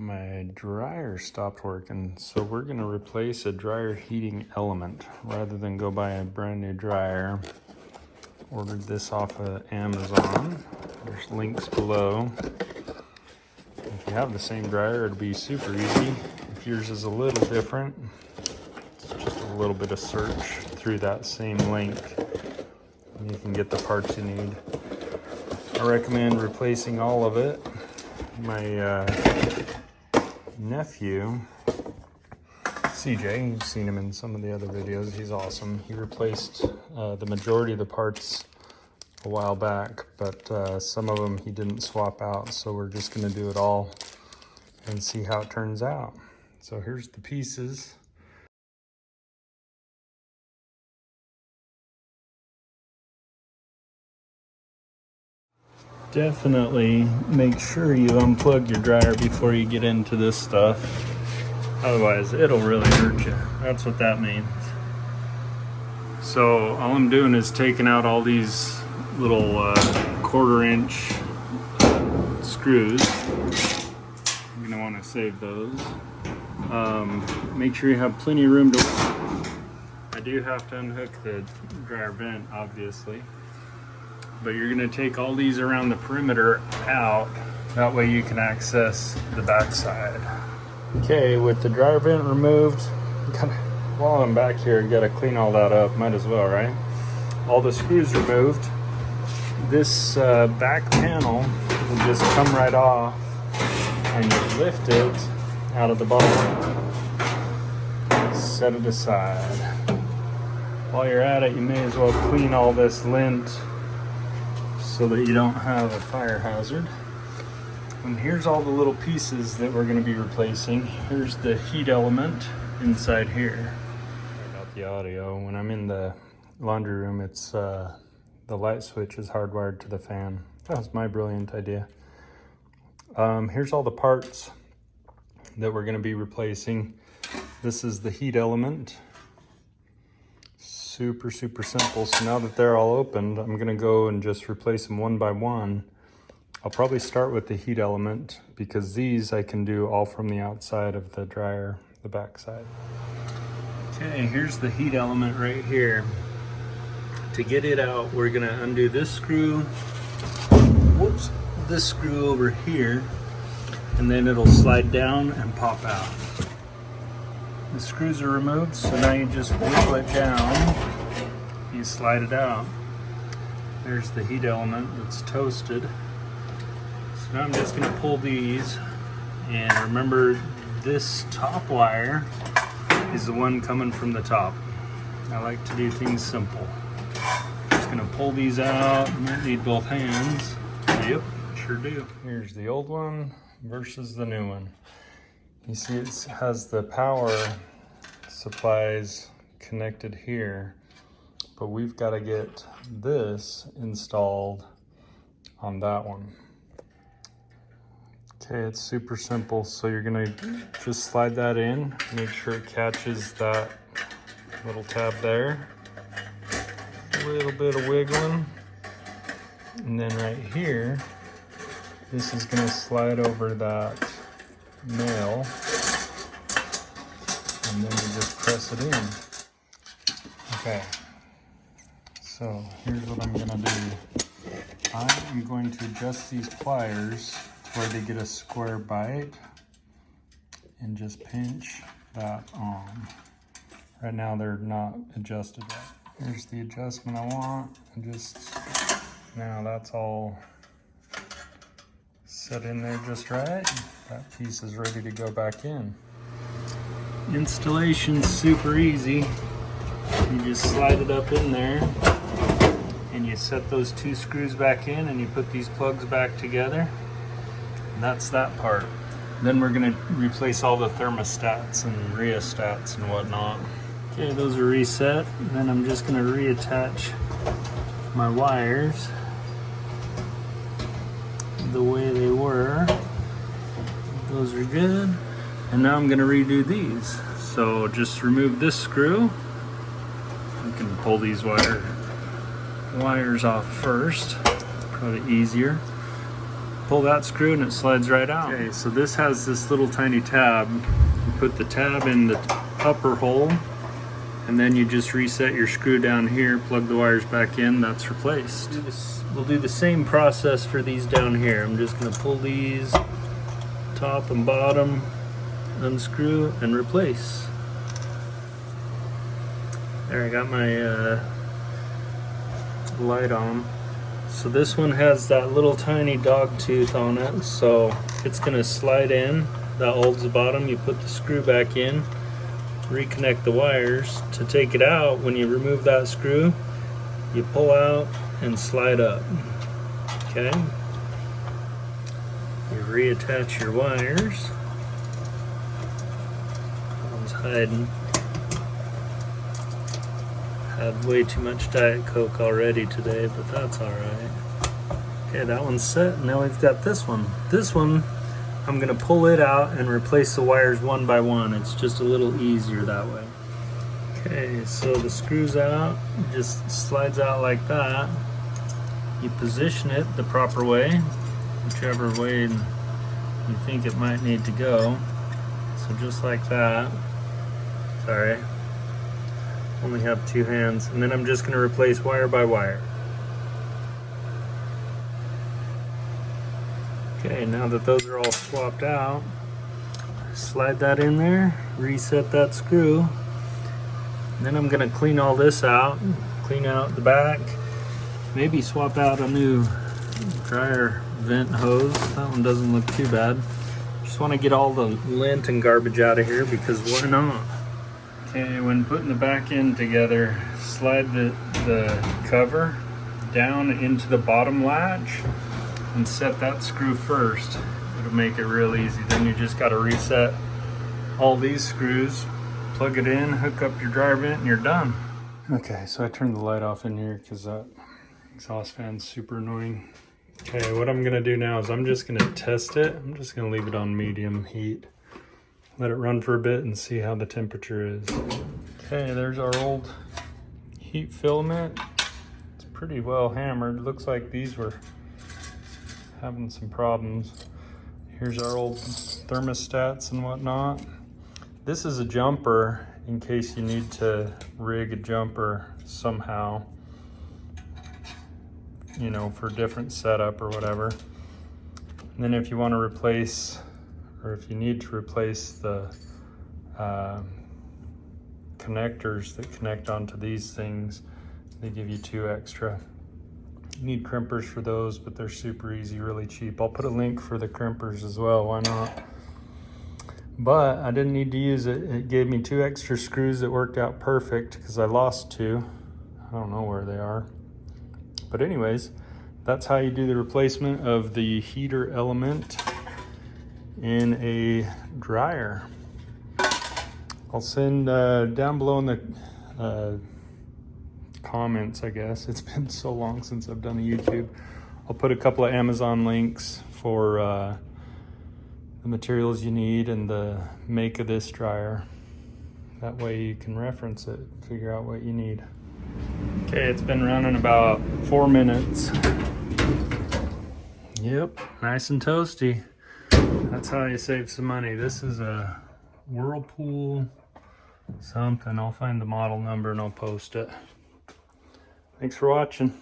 my dryer stopped working, so we're gonna replace a dryer heating element rather than go buy a brand new dryer. Ordered this off of Amazon. There's links below. If you have the same dryer, it'll be super easy. If yours is a little different, it's just a little bit of search through that same link and you can get the parts you need. I recommend replacing all of it. My nephew, CJ, you've seen him in some of the other videos, he's awesome. He replaced the majority of the parts a while back, but some of them he didn't swap out, so we're just gonna do it all and see how it turns out. So here's the pieces. Definitely make sure you unplug your dryer before you get into this stuff. Otherwise, it'll really hurt you. That's what that means. So all I'm doing is taking out all these little 1/4 inch screws. You're gonna want to save those. Make sure you have plenty of room to. I do have to unhook the dryer vent, obviously. But you're gonna take all these around the perimeter out. That way you can access the backside. Okay, with the dryer vent removed, while I'm back here, gotta clean all that up, might as well, right? All the screws removed. This back panel will just come right off and you lift it out of the bottom. Set it aside. While you're at it, you may as well clean all this lint so that you don't have a fire hazard. And here's all the little pieces that we're going to be replacing. Here's the heat element inside here. About the audio, when I'm in the laundry room, it's the light switch is hardwired to the fan. That was my brilliant idea. Here's all the parts that we're going to be replacing. This is the heat element. Super simple. So now that they're all opened, I'm gonna go and just replace them one by one. I'll probably start with the heat element because these I can do all from the outside of the dryer, the back side. Okay, here's the heat element right here. To get it out, we're gonna undo this screw, whoops, this screw over here, and then it'll slide down and pop out. The screws are removed, so now you just wiggle it down, you slide it out. There's the heat element that's toasted. So now I'm just gonna pull these, and remember this top wire is the one coming from the top. I like to do things simple. Just gonna pull these out. You might need both hands. Yep, sure do. Here's the old one versus the new one. You see it has the power supplies connected here, but we've got to get this installed on that one. Okay, it's super simple. So you're gonna just slide that in, make sure it catches that little tab there. A little bit of wiggling. And then right here, this is gonna slide over that nail, and then you just press it in. Okay, so here's what I'm gonna do. I am going to adjust these pliers to where they get a square bite and just pinch that on. Right now they're not adjusted yet. Here's the adjustment I want, and just now that's all set in there just right. That piece is ready to go back in. Installation's super easy. You just slide it up in there and you set those two screws back in and you put these plugs back together. And that's that part. Then we're gonna replace all the thermostats and rheostats and whatnot. Okay, those are reset. And then I'm just gonna reattach my wires the way they were. Those are good. And now I'm gonna redo these. So just remove this screw. You can pull these wires off first, probably easier. pull that screw and it slides right out. Okay, so this has this little tiny tab. You put the tab in the upper hole, and then you just reset your screw down here, plug the wires back in, that's replaced. We'll do the same process for these down here. I'm just gonna pull these top and bottom, unscrew and replace. There, I got my light on. So this one has that little tiny dog tooth on it, so it's gonna slide in. That holds the bottom. You put the screw back in, reconnect the wires. To take it out, when you remove that screw, you pull out and slide up. Okay? You reattach your wires. That one's hiding. Had way too much Diet Coke already today, but that's alright. Okay, that one's set. Now we've got this one. This one, I'm gonna pull it out and replace the wires one by one. It's just a little easier that way. Okay, so the screw's out, just slides out like that. You position it the proper way, whichever way you think it might need to go. So just like that. Sorry. Only have two hands. And then I'm just going to replace wire by wire. Okay, now that those are all swapped out, slide that in there, reset that screw. And then I'm going to clean all this out, clean out the back, maybe swap out a new dryer vent hose. That one doesn't look too bad. Just want to get all the lint and garbage out of here because why not? Okay, when putting the back end together, slide the cover down into the bottom latch and set that screw first. It'll make it real easy. Then you just got to reset all these screws, plug it in, hook up your dryer vent, and you're done. Okay, so I turned the light off in here because that exhaust fan's super annoying. Okay, what I'm gonna do now is I'm just gonna test it. I'm just gonna leave it on medium heat. Let it run for a bit and see how the temperature is. Okay, there's our old heat filament. It's pretty well hammered. Looks like these were having some problems. Here's our old thermostats and whatnot. This is a jumper in case you need to rig a jumper somehow, you know, for different setup or whatever. And then if you want to replace, or if you need to replace the connectors that connect onto these things, they give you 2 extra. You need crimpers for those, but they're super easy, really cheap. I'll put a link for the crimpers as well, why not? But I didn't need to use it. It gave me 2 extra screws that worked out perfect because I lost 2. I don't know where they are. But anyways, that's how you do the replacement of the heater element in a dryer. I'll send down below in the comments, I guess. It's been so long since I've done a YouTube. I'll put a couple of Amazon links for the materials you need and the make of this dryer. That way you can reference it, figure out what you need. Okay, it's been running about 4 minutes. Yep, nice and toasty. That's how you save some money. This is a Whirlpool something. I'll find the model number and I'll post it. Thanks for watching.